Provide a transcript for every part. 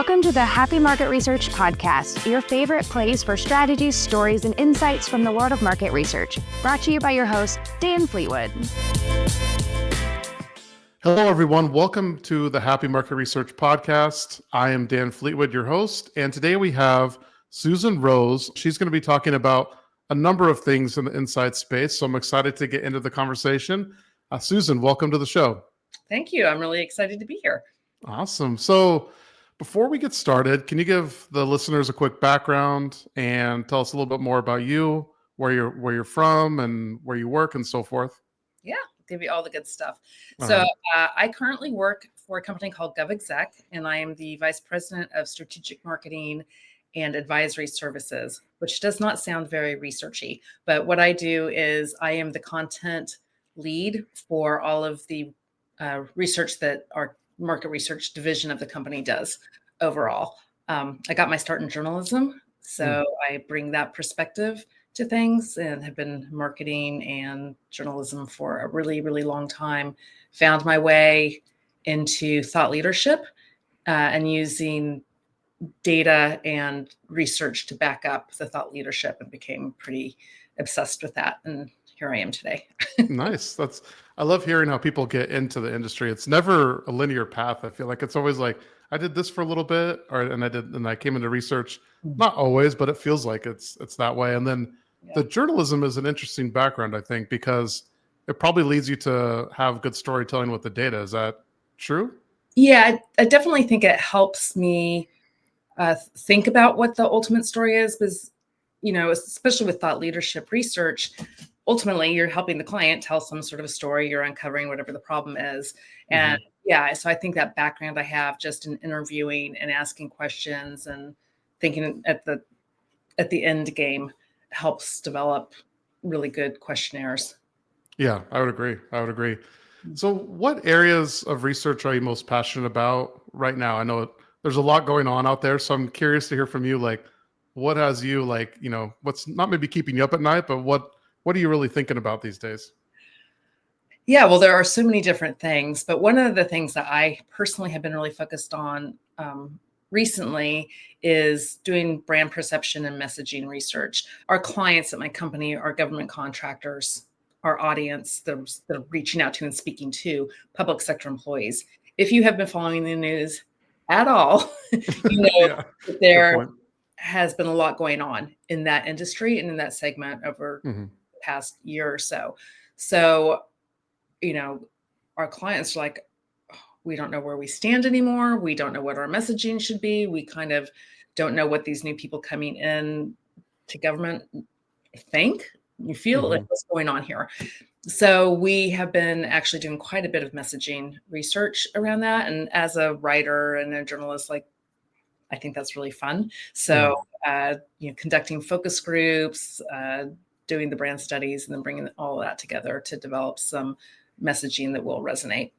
Welcome to the Happy Market Research Podcast, your favorite place for strategies, stories, and insights from the world of market research. Brought to you by your host, Dan Fleetwood. Hello, everyone. Welcome to the Happy Market Research Podcast. I am Dan Fleetwood, your host, and today we have Susan Rose. She's going to be talking about a number of things in the insight space, so I'm excited to get into the conversation. Susan, welcome to the show. Thank you. I'm really excited to be here. Awesome. So before we get started, can you give the listeners a quick background and tell us a little bit more about you, where you're from, and where you work, and so forth? Yeah, I'll give you all the good stuff. Uh-huh. So I currently work for a company called GovExec, and I am the Vice President of Strategic Marketing and Advisory Services, which does not sound very researchy. But what I do is I am the content lead for all of the research that our market research division of the company does overall. I got my start in journalism, so I bring that perspective to things and have been marketing and journalism for a really, really long time. Found my way into thought leadership and using data and research to back up the thought leadership, and became pretty obsessed with that. And here I am today. Nice. I love hearing how people get into the industry. It's never a linear path. I feel like it's always like, I did this for a little bit, and I came into research. Not always, but it feels like it's that way. And then the journalism is an interesting background, I think, because it probably leads you to have good storytelling with the data. Is that true? Yeah, I definitely think it helps me think about what the ultimate story is, because, especially with thought leadership research, ultimately you're helping the client tell some sort of a story. You're uncovering whatever the problem is. And so I think that background I have just in interviewing and asking questions and thinking at the end game helps develop really good questionnaires. Yeah, I would agree. So what areas of research are you most passionate about right now? I know there's a lot going on out there, so I'm curious to hear from you, like, what has you, like, what's not maybe keeping you up at night, but what are you really thinking about these days? Yeah, well, there are so many different things, but one of the things that I personally have been really focused on recently is doing brand perception and messaging research. Our clients at my company are government contractors, our audience that they're reaching out to and speaking to public sector employees. If you have been following the news at all, that there has been a lot going on in that industry and in that segment over the past year or so. So, our clients are like, we don't know where we stand anymore. We don't know what our messaging should be. We kind of don't know what these new people coming in to government think. You feel like what's going on here. So we have been actually doing quite a bit of messaging research around that. And as a writer and a journalist, I think that's really fun. So, conducting focus groups, doing the brand studies, and then bringing all of that together to develop some messaging that will resonate.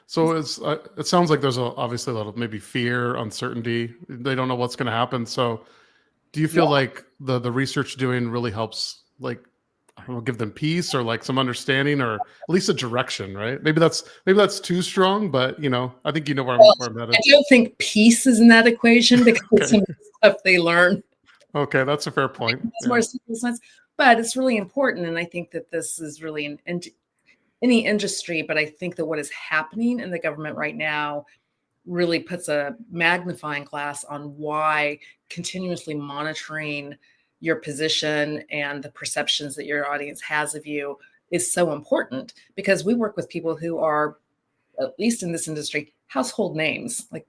So it sounds like there's obviously a lot of maybe fear, uncertainty. They don't know what's going to happen. So do you feel like the research doing really helps, like, I don't know, give them peace or like some understanding, or at least a direction, right? Maybe that's too strong, but I think where I'm headed. I don't think peace is in that equation, because some of the stuff they learn. Okay, that's a fair point. It's more simple sense, but it's really important. And I think that this is really in any industry, but I think that what is happening in the government right now really puts a magnifying glass on why continuously monitoring your position and the perceptions that your audience has of you is so important, because we work with people who are, at least in this industry, household names. Like,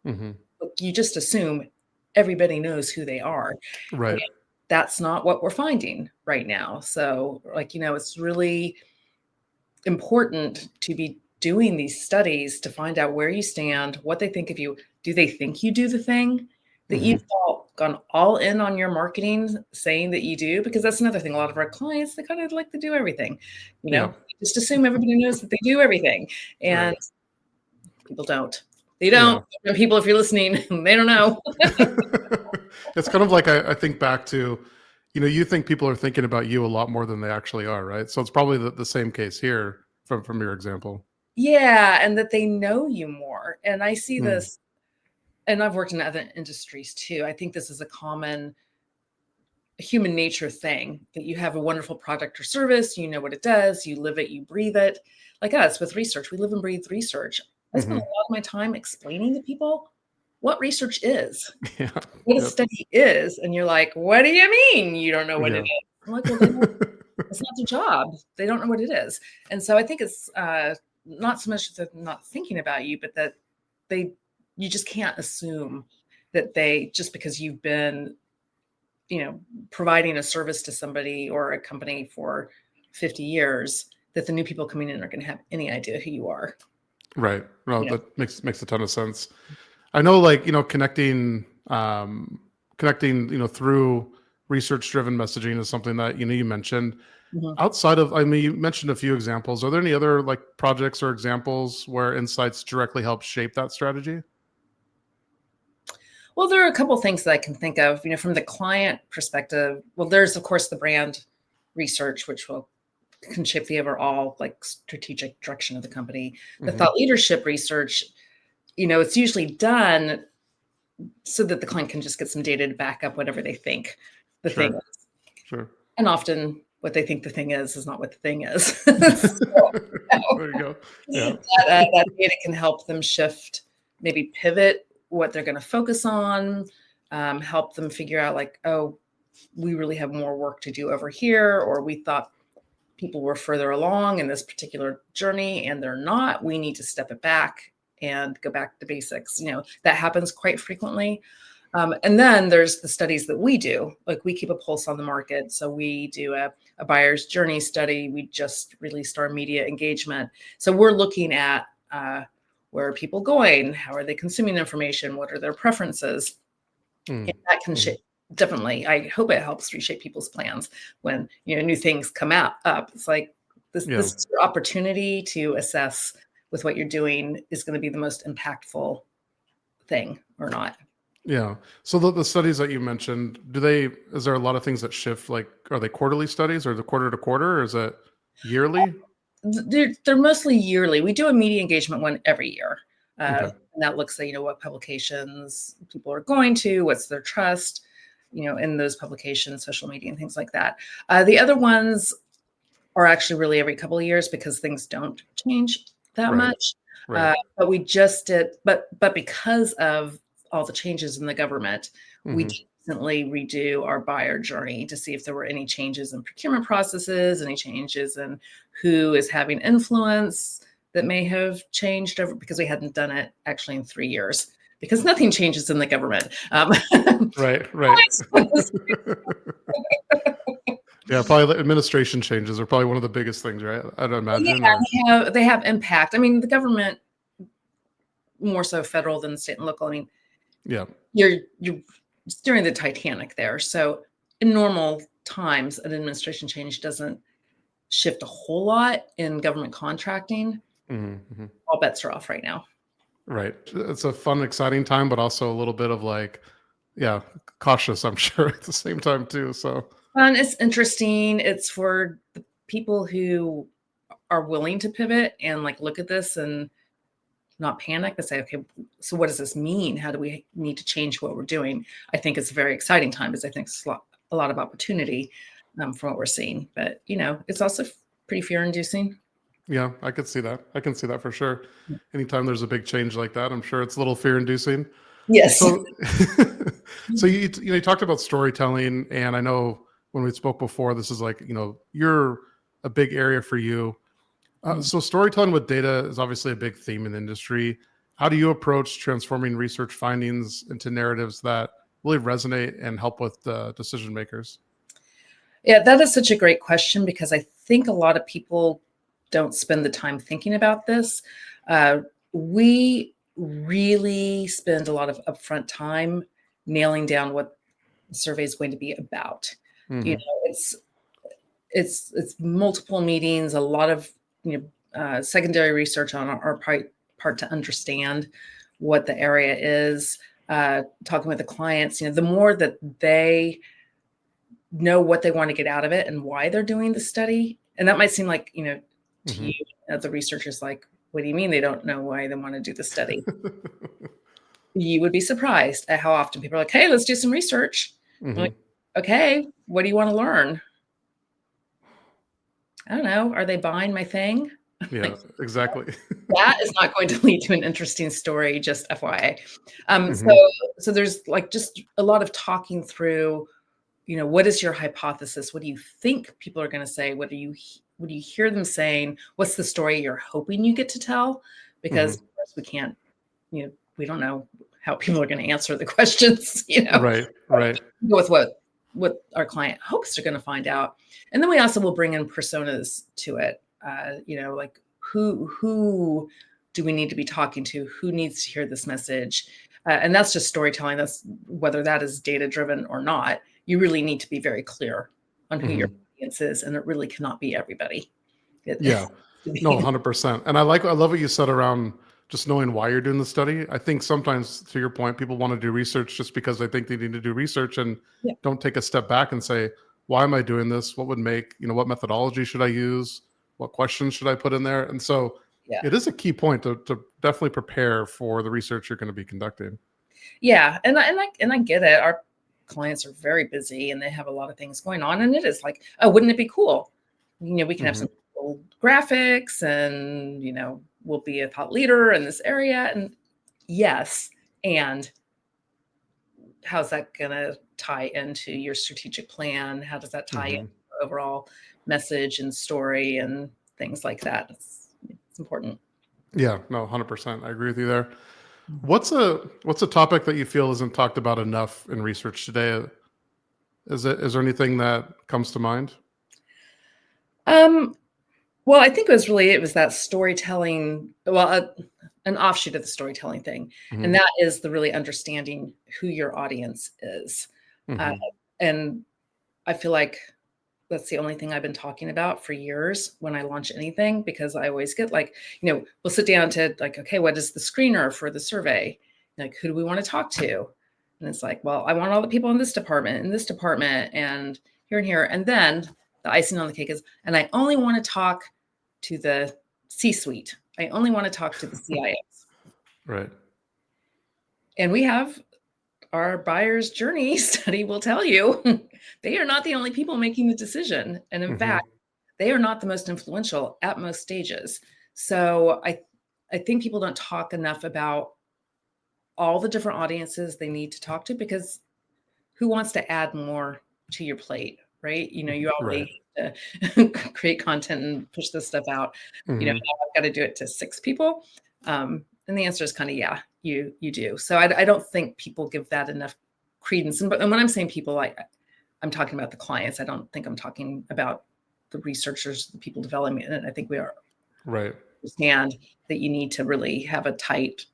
you just assume everybody knows who they are. Right. And that's not what we're finding right now. So, it's really important to be doing these studies to find out where you stand, what they think of you. Do they think you do the thing that you've gone all in on your marketing saying that you do? Because that's another thing. A lot of our clients, they kind of like to do everything, just assume everybody knows that they do everything. And people don't. They don't. And people, if you're listening, they don't know. It's kind of like, I think back to, you think people are thinking about you a lot more than they actually are, right? So it's probably the same case here from your example. Yeah, and that they know you more. And I see this and I've worked in other industries too. I think this is a common human nature thing, that you have a wonderful product or service, you know what it does, you live it, you breathe it. Like us with research, we live and breathe research. I spend a lot of my time explaining to people what research is, Yeah. what a study is. And you're like, what do you mean you don't know what it is? I'm like, well, it's not their job. They don't know what it is. And so I think it's not so much that they're not thinking about you, but that you just can't assume that just because you've been, providing a service to somebody or a company for 50 years, that the new people coming in are going to have any idea who you are. Right. Well, that makes a ton of sense. I know, like, connecting, through research-driven messaging is something that, you mentioned. Outside of, you mentioned a few examples. Are there any other like projects or examples where insights directly help shape that strategy? Well, there are a couple of things that I can think of, from the client perspective. Well, there's, of course, the brand research, which can shape the overall like strategic direction of the company. The thought leadership research, it's usually done so that the client can just get some data to back up whatever they think the thing is. Sure. And often what they think the thing is not what the thing is. So, there you go. Yeah. That data can help them shift, maybe pivot what they're going to focus on, help them figure out like, oh, we really have more work to do over here, or we thought people were further along in this particular journey and they're not. We need to step it back and go back to basics. That happens quite frequently. And then there's the studies that we do, like we keep a pulse on the market. So we do a buyer's journey study. We just released our media engagement. So we're looking at where are people going? How are they consuming information? What are their preferences? And that can definitely, I hope it helps reshape people's plans when, new things come up. It's like this is your opportunity to assess with what you're doing is going to be the most impactful thing or not. Yeah. So the studies that you mentioned, is there a lot of things that shift? Like, are they quarterly studies or the quarter to quarter, or is it yearly? They're mostly yearly. We do a media engagement one every year. Okay. And that looks at, what publications people are going to, what's their trust, in those publications, social media and things like that. The other ones are actually really every couple of years because things don't change that much. Right. But we just did, but because of all the changes in the government, we constantly redo our buyer journey to see if there were any changes in procurement processes, any changes in who is having influence that may have changed over, because we hadn't done it actually in 3 years, because nothing changes in the government. Right. Yeah, probably the administration changes are probably one of the biggest things, right? I'd imagine. Yeah, they have impact. The government, more so federal than state and local. Yeah, you're steering the Titanic there. So in normal times, an administration change doesn't shift a whole lot in government contracting. All bets are off right now. Right. It's a fun, exciting time, but also a little bit of like, cautious, I'm sure, at the same time too. So fun. It's interesting. It's for the people who are willing to pivot and like look at this and not panic, but say, okay, so what does this mean? How do we need to change what we're doing? I think it's a very exciting time, because I think it's a lot of opportunity from what we're seeing. But, it's also pretty fear-inducing. Yeah, I could see that. I can see that for sure. Anytime there's a big change like that, I'm sure it's a little fear-inducing. Yes. So, you talked about storytelling, and I know when we spoke before, this is like, you're a big area for you. So storytelling with data is obviously a big theme in the industry. How do you approach transforming research findings into narratives that really resonate and help with decision makers? Yeah, that is such a great question, because I think a lot of people don't spend the time thinking about this. We really spend a lot of upfront time nailing down what the survey is going to be about. It's multiple meetings, a lot of secondary research on our part to understand what the area is, talking with the clients. The more that they know what they want to get out of it and why they're doing the study. And that might seem like, to you, the researchers, like, what do you mean they don't know why they want to do the study? you would be surprised at how often people are like, hey, let's do some research. Mm-hmm. Like, okay, what do you want to learn? I don't know. Are they buying my thing? Yeah, exactly. That is not going to lead to an interesting story, just FYI. Mm-hmm. So there's like just a lot of talking through, what is your hypothesis? What do you think people are going to say? What do you hear them saying? What's the story you're hoping you get to tell? Because of course we can't, we don't know how people are going to answer the questions, Right. Go with what our client hopes they're going to find out. And then we also will bring in personas to it. Like who do we need to be talking to? Who needs to hear this message? And that's just storytelling. That's whether that is data driven or not. You really need to be very clear on who your audience is, and it really cannot be everybody. Yeah, no, 100%. And I love what you said around just knowing why you're doing the study. I think sometimes, to your point, people want to do research just because they think they need to do research and don't take a step back and say, why am I doing this? What would make, what methodology should I use? What questions should I put in there? And so it is a key point to definitely prepare for the research you're going to be conducting. Yeah. And I get it. Our clients are very busy and they have a lot of things going on. And it is like, oh, wouldn't it be cool? We can have some cool graphics and, we'll be a thought leader in this area. And yes. And how's that going to tie into your strategic plan? How does that tie into your overall message and story and things like that? It's important. Yeah, no, 100%. I agree with you there. What's a topic that you feel isn't talked about enough in research today? Is there anything that comes to mind? Well, I think it was that storytelling, an offshoot of the storytelling thing. And that is the really understanding who your audience is. And I feel like that's the only thing I've been talking about for years when I launch anything, because I always get like, we'll sit down to like, okay, what is the screener for the survey? Like, who do we want to talk to? And it's like, well, I want all the people in this department, and here and here. And then the icing on the cake is, and I only want to talk to the C-suite. I only want to talk to the CIOs. Right. And we have our buyer's journey study will tell you they are not the only people making the decision. And in fact, they are not the most influential at most stages. So I think people don't talk enough about all the different audiences they need to talk to, because who wants to add more to your plate, right? You already have to create content and push this stuff out. I've got to do it to 6 people. And the answer is kind of, yeah, you do. So I don't think people give that enough credence. And when I'm saying people, I'm talking about the clients. I don't think I'm talking about the researchers, the people developing it. I think we are understand that you need to really have a tight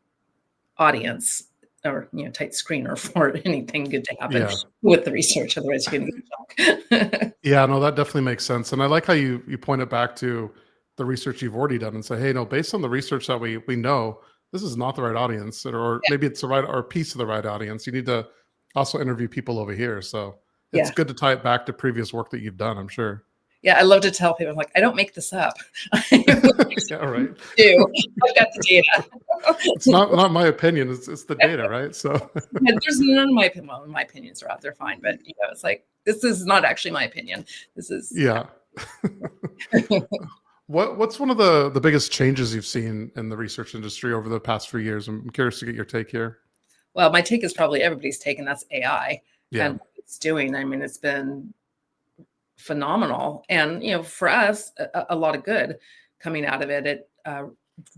audience or tight screener for anything good to happen with the research. Otherwise, you're going to get shocked. Yeah, no, that definitely makes sense. And I like how you point it back to the research you've already done and say, hey, no, based on the research that we know, this is not the right audience, or maybe it's the right or piece of the right audience. You need to also interview people over here. So it's good to tie it back to previous work that you've done, I'm sure. Yeah, I love to tell people, I'm like, I don't make this up. Yeah, right. I've got the data. It's not my opinion. It's the data, right? So there's none of my opinion. Well, my opinions are out there, fine, but it's like, this is not actually my opinion. This is What's one of the biggest changes you've seen in the research industry over the past few years? I'm curious to get your take here. Well, my take is probably everybody's take, and that's AI. Yeah. And what it's doing. I mean, it's been phenomenal. And, for us, a lot of good coming out of it. It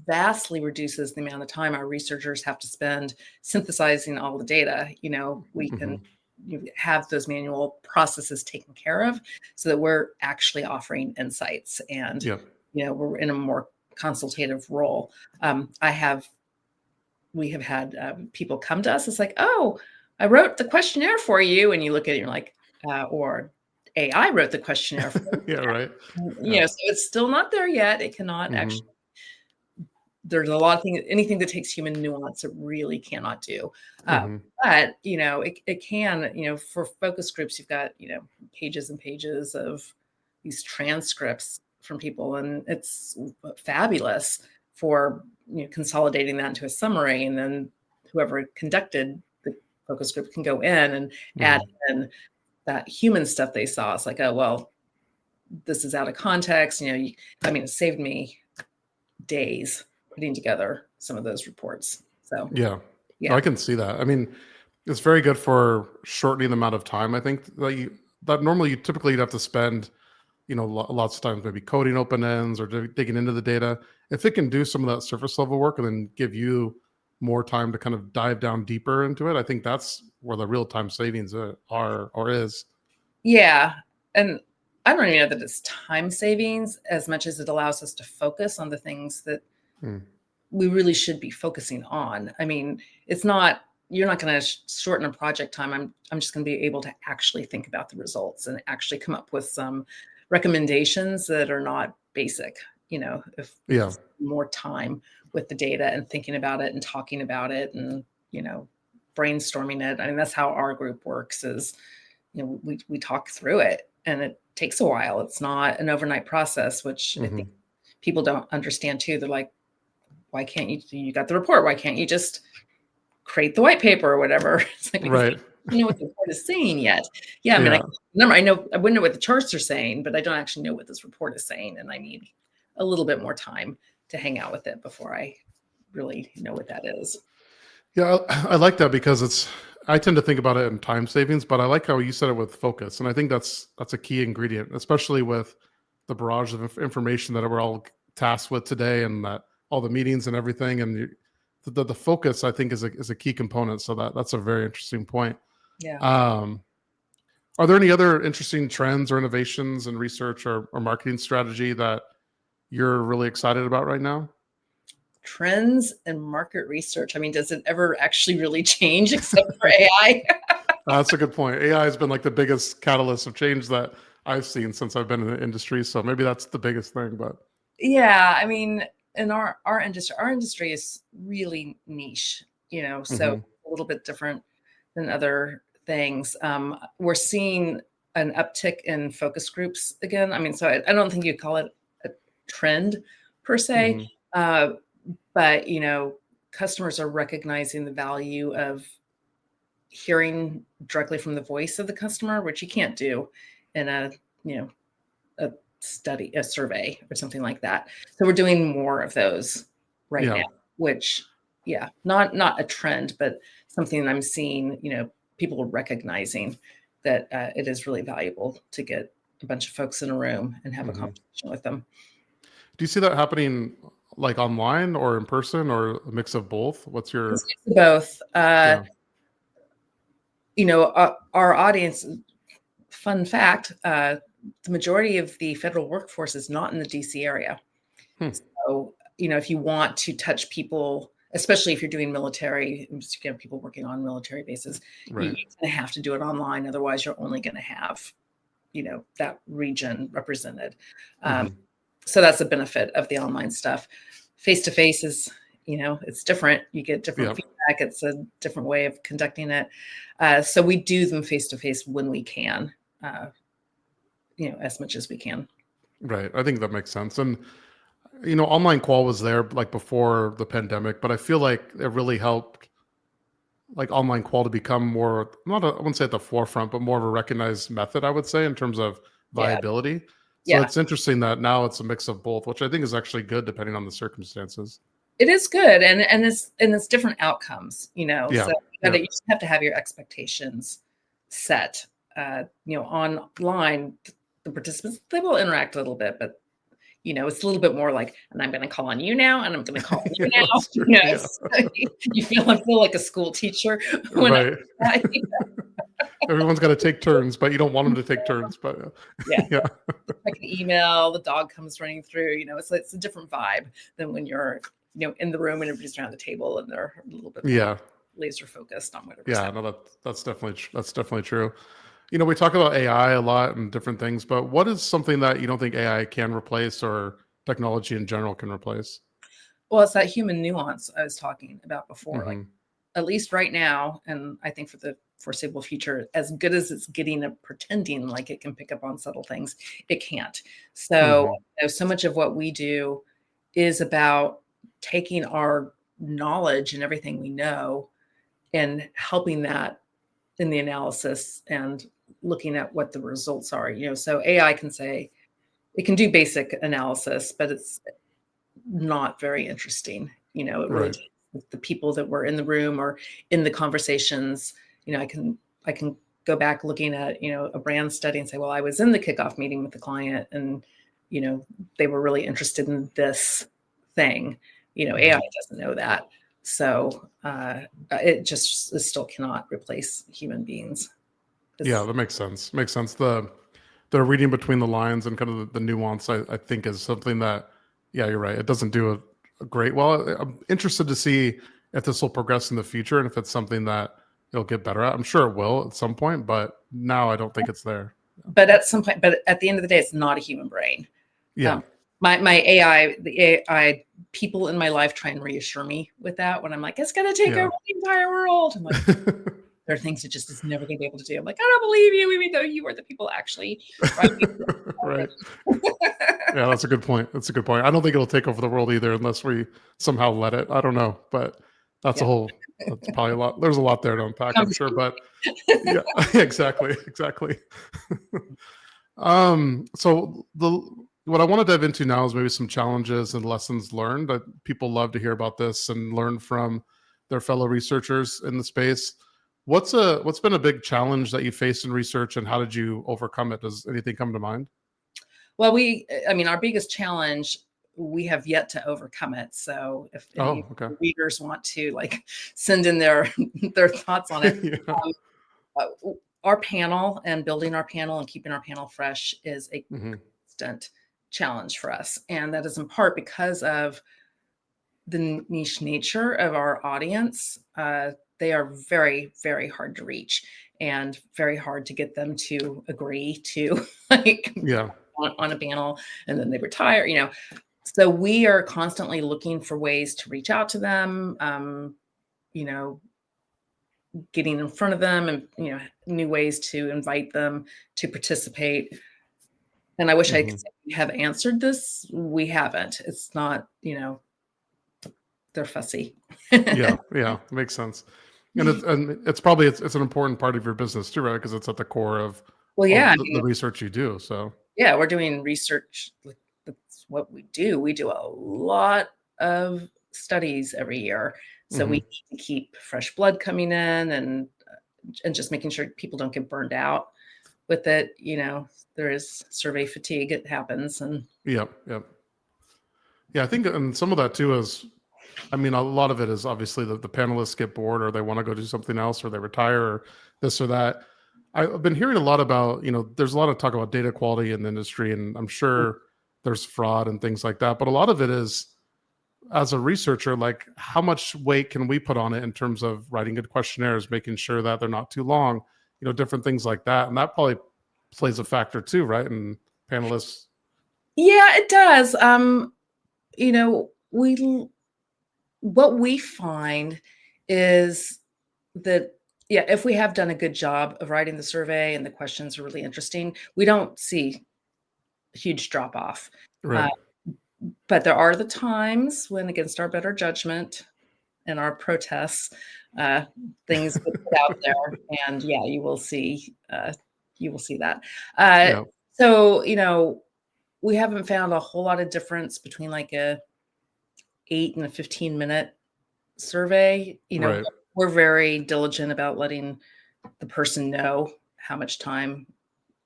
vastly reduces the amount of time our researchers have to spend synthesizing all the data. We can have those manual processes taken care of so that we're actually offering insights and, we're in a more consultative role. We have had people come to us. It's like, oh, I wrote the questionnaire for you. And you look at it, you're like, or AI wrote the questionnaire for you. Right. So it's still not there yet. It cannot actually, there's a lot of things, anything that takes human nuance, it really cannot do. But, it can, for focus groups, you've got, pages and pages of these transcripts from people, and it's fabulous for, consolidating that into a summary. And then whoever conducted the focus group can go in and add in that human stuff they saw. It's like, oh, well, this is out of context. It saved me days putting together some of those reports. So Yeah. I can see that. I mean, it's very good for shortening the amount of time. I think that normally you'd have to spend, lots of times maybe coding open ends or digging into the data. If it can do some of that surface level work and then give you more time to kind of dive down deeper into it, I think that's where the real time savings are or is. Yeah. And I don't even know that it's time savings as much as it allows us to focus on the things that we really should be focusing on. I mean, you're not going to shorten a project time. I'm just going to be able to actually think about the results and actually come up with some recommendations that are not basic, if more time with the data and thinking about it and talking about it and, brainstorming it. I mean, that's how our group works is, we talk through it and it takes a while. It's not an overnight process, which I think people don't understand too. They're like, why can't you got the report? Why can't you just create the white paper or whatever? It's like, right. You know what the report is saying yet. Yeah. I mean, I wouldn't know what the charts are saying, but I don't actually know what this report is saying. And I need a little bit more time to hang out with it before I really know what that is. Yeah. I like that because I tend to think about it in time savings, but I like how you said it with focus. And I think that's a key ingredient, especially with the barrage of information that we're all tasked with today and that all the meetings and everything. And the focus, I think, is a key component. So that's a very interesting point. Yeah. Are there any other interesting trends or innovations in research or marketing strategy that you're really excited about right now? Trends and market research. I mean, does it ever actually really change except for AI? That's a good point. AI has been like the biggest catalyst of change that I've seen since I've been in the industry. So maybe that's the biggest thing, but yeah, I mean, in our industry is really niche, so a little bit different than other things. We're seeing an uptick in focus groups again. I mean, so I don't think you'd call it a trend per se, but customers are recognizing the value of hearing directly from the voice of the customer, which you can't do in a study, a survey or something like that. So we're doing more of those right now, which not a trend, but something that I'm seeing, people recognizing that it is really valuable to get a bunch of folks in a room and have a conversation with them. Do you see that happening like online or in person or a mix of both? What's your both? Our audience, fun fact, the majority of the federal workforce is not in the DC area. So, if you want to touch people, especially if you're doing military, people working on military bases, you're going to have to do it online. Otherwise, you're only going to have, that region represented. So that's a benefit of the online stuff. Face-to-face is, it's different. You get different feedback. It's a different way of conducting it. So we do them face-to-face when we can. As much as we can. Right. I think that makes sense. And, online qual was there like before the pandemic, but I feel like it really helped like online qual to become more, I wouldn't say at the forefront, but more of a recognized method, I would say, in terms of viability. So it's interesting that now it's a mix of both, which I think is actually good depending on the circumstances. It is good. And it's different outcomes, So you just have to have your expectations set. Online, the participants, they will interact a little bit, but it's a little bit more like, and I'm going to call on you now, and I'm going to call on you now. You feel like a school teacher. Right. Everyone's got to take turns, but you don't want them to take turns. But like an email, the dog comes running through. It's a different vibe than when you're in the room and everybody's around the table and they're a little bit more laser focused on whatever. Yeah, no, that's definitely true. We talk about AI a lot and different things, but what is something that you don't think AI can replace or technology in general can replace? Well, it's that human nuance I was talking about before. Like, at least right now, and I think for the foreseeable future, as good as it's getting at pretending like it can pick up on subtle things, it can't. So, so much of what we do is about taking our knowledge and everything we know and helping that in the analysis and looking at what the results are. So AI can say, it can do basic analysis, but it's not very interesting. It really Right. takes the people that were in the room or in the conversations. I can go back looking at, a brand study and say, well, I was in the kickoff meeting with the client and, they were really interested in this thing. AI doesn't know that. So it still cannot replace human beings. Yeah, that makes sense. Makes sense. The reading between the lines and kind of the nuance, I think, is something that, yeah, you're right. It doesn't do a great. Well, I'm interested to see if this will progress in the future and if it's something that it'll get better at. I'm sure it will at some point, but now I don't think it's there. But at the end of the day, it's not a human brain. Yeah. My AI, the AI people in my life try and reassure me with that when I'm like, it's going to take over the entire world. I'm like, there are things it just is never going to be able to do. I'm like, I don't believe you, even though you are the people actually. Right. Yeah, that's a good point. That's a good point. I don't think it'll take over the world either unless we somehow let it. I don't know, but that's that's probably a lot. There's a lot there to unpack, I'm sure, but yeah, exactly. So what I want to dive into now is maybe some challenges and lessons learned. That people love to hear about this and learn from their fellow researchers in the space. What's been a big challenge that you faced in research, and how did you overcome it? Does anything come to mind? Well, our biggest challenge, we have yet to overcome it. So if any readers want to send in their thoughts on it, our panel and building our panel and keeping our panel fresh is a constant challenge for us. And that is in part because of the niche nature of our audience. They are very, very hard to reach and very hard to get them to agree to on a panel, and then they retire, So we are constantly looking for ways to reach out to them, getting in front of them and, new ways to invite them to participate. And I wish I could say we have answered this. We haven't. It's not, they're fussy. Yeah, makes sense. And it's probably it's an important part of your business too, right? Because it's at the core of the research you do. So yeah, we're doing research. That's what we do. We do a lot of studies every year, so we need to keep fresh blood coming in and just making sure people don't get burned out with it. There is survey fatigue. It happens, and yeah. I think, and some of that too is, a lot of it is obviously the panelists get bored, or they want to go do something else, or they retire, or this or that. I've been hearing a lot about, there's a lot of talk about data quality in the industry, and I'm sure there's fraud and things like that. But a lot of it is, as a researcher, how much weight can we put on it in terms of writing good questionnaires, making sure that they're not too long, different things like that. And that probably plays a factor too, right? And panelists. Yeah, it does. What we find is that, if we have done a good job of writing the survey and the questions are really interesting, we don't see a huge drop off. Right. But there are the times when, against our better judgment and our protests, things get put out there, and you will see that. So we haven't found a whole lot of difference between a 8 and a 15-minute survey. Right. We're very diligent about letting the person know how much time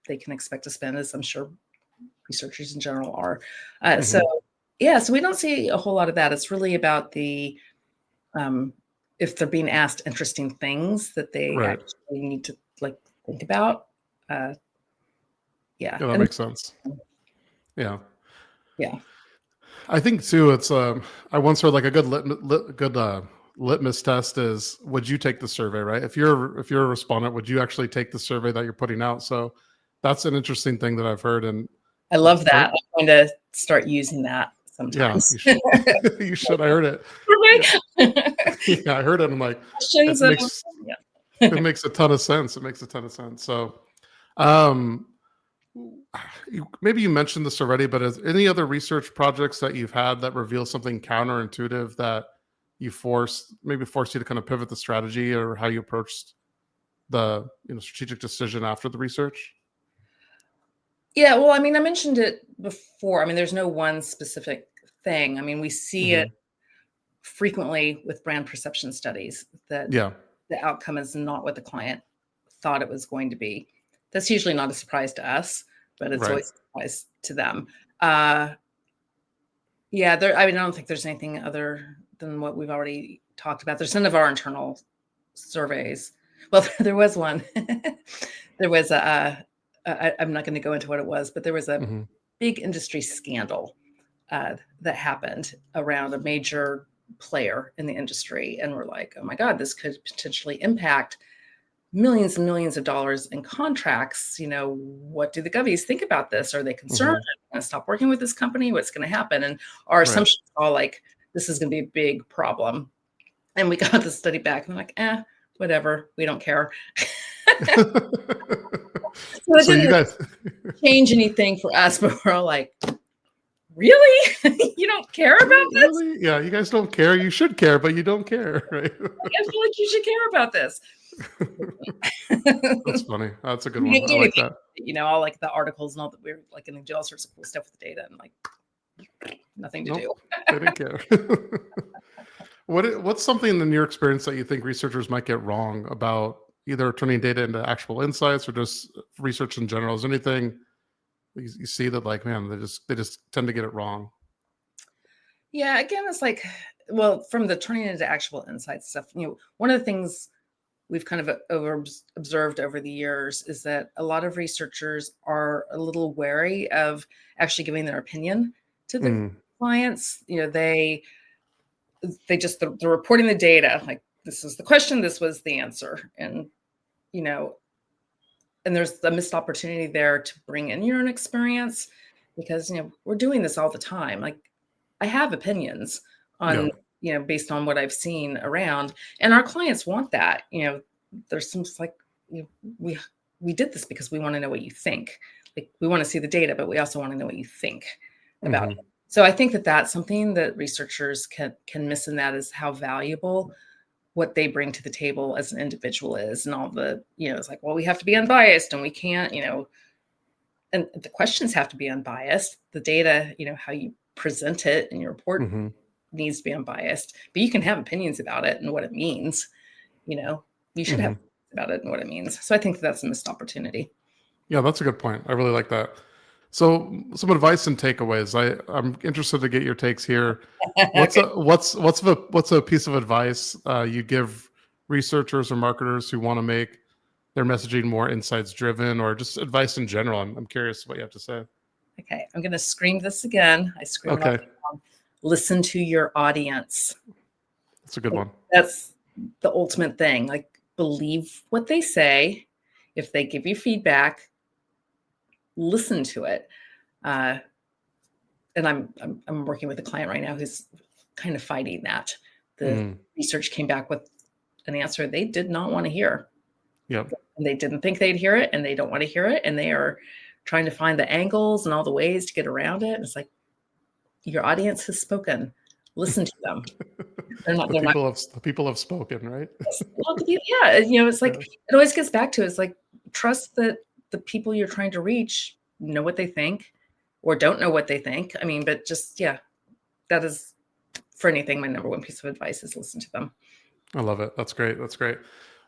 they can expect to spend, as I'm sure researchers in general are. So we don't see a whole lot of that. It's really about the if they're being asked interesting things that they actually need to think about. That makes sense. Yeah. I think too, it's I once heard a good litmus test is, would you take the survey, right? If you're a respondent, would you actually take the survey that you're putting out? So that's an interesting thing that I've heard, and I love that. I'm going to start using that sometimes. Yeah, you should. I heard it. Yeah, I heard it. I'm like, it makes a ton of sense. So, maybe you mentioned this already, but is any other research projects that you've had that reveal something counterintuitive that maybe forced you to kind of pivot the strategy or how you approached the strategic decision after the research? Yeah, well, I mean, I mentioned it before. I mean, there's no one specific thing. I mean, we see it frequently with brand perception studies that Yeah. the outcome is not what the client thought it was going to be. That's usually not a surprise to us, but it's Right. always a surprise to them. Yeah, I mean, I don't think there's anything other than what we've already talked about. There's none of our internal surveys. Well, there was one. There was I'm not going to go into what it was, but there was a big industry scandal that happened around a major player in the industry. And we're like, oh my God, this could potentially impact millions and millions of dollars in contracts. What do the govies think about this? Are they concerned? Are they going to stop working with this company? What's going to happen? And our assumption is all like, this is going to be a big problem. And we got the study back and we're like, whatever, we don't care. So it didn't you guys change anything for us, but we're all like, really? You don't care about this? Really? Yeah, you guys don't care. You should care, but you don't care, right? I feel like you should care about this. That's funny. That's a good one. I like that. All like the articles and all that. We're like going to do all sorts of cool stuff with the data and like nothing to do. They didn't care. What's something in your experience that you think researchers might get wrong about either turning data into actual insights or just research in general? Is there anything you see that like, man, they just tend to get it wrong? Yeah, again, it's like, well, from the turning into actual insights stuff, one of the things we've kind of observed over the years is that a lot of researchers are a little wary of actually giving their opinion to the clients. They're reporting the data, like this is the question, this was the answer. And, and there's a missed opportunity there to bring in your own experience because, we're doing this all the time. Like I have opinions on, based on what I've seen around, and our clients want that. There's some like, we did this because we want to know what you think. Like we want to see the data, but we also want to know what you think about it. So I think that that's something that researchers can miss in that is how valuable what they bring to the table as an individual is, and all the, it's like, well, we have to be unbiased and we can't, and the questions have to be unbiased. The data, how you present it in your report needs to be unbiased, but you can have opinions about it and what it means. You should have about it and what it means. So I think that's a missed opportunity. Yeah, that's a good point. I really like that. So some advice and takeaways. I'm interested to get your takes here. What's a piece of advice you give researchers or marketers who want to make their messaging more insights driven, or just advice in general? I'm curious what you have to say. Okay, I'm going to scream this again. I scream it all. Listen to your audience. That's a good one. That's the ultimate thing. Like believe what they say. If they give you feedback, listen to it. And I'm working with a client right now who's kind of fighting that. The research came back with an answer they did not want to hear. Yep. And they didn't think they'd hear it, and they don't want to hear it, and they are trying to find the angles and all the ways to get around it. And it's like, your audience has spoken. Listen to them. The people have spoken, right? Yeah, it's like it always gets back to it's like trust that the people you're trying to reach know what they think or don't know what they think. I mean, but just that is for anything my number one piece of advice is listen to them. I love it. That's great.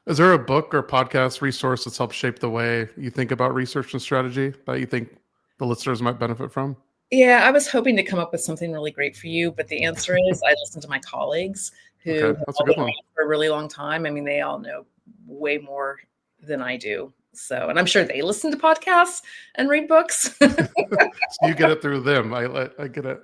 Is there a book or podcast resource that's helped shape the way you think about research and strategy that you think the listeners might benefit from? Yeah, I was hoping to come up with something really great for you, but the answer is I listen to my colleagues who have been around for a really long time. I mean, they all know way more than I do. So, and I'm sure they listen to podcasts and read books. So you get it through them. I get it.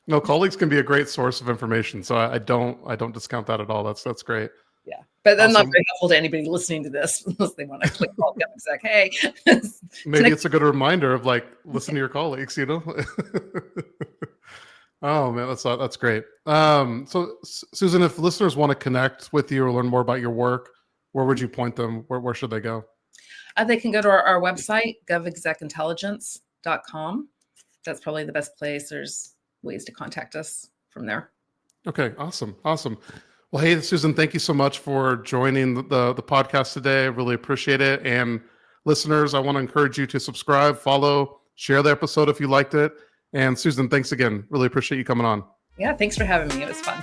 No, colleagues can be a great source of information. So I don't discount that at all. That's great. Yeah, but I'm not very helpful to anybody listening to this unless they want to click call GovExec. Hey, maybe it's a good reminder of like listen to your colleagues. Oh man, that's great. So Susan, if listeners want to connect with you or learn more about your work, where would you point them? Where should they go? They can go to our website, govexecintelligence.com. That's probably the best place. There's ways to contact us from there. Okay, awesome. Well, hey, Susan, thank you so much for joining the podcast today. I really appreciate it. And listeners, I want to encourage you to subscribe, follow, share the episode if you liked it. And Susan, thanks again. Really appreciate you coming on. Yeah, thanks for having me. It was fun.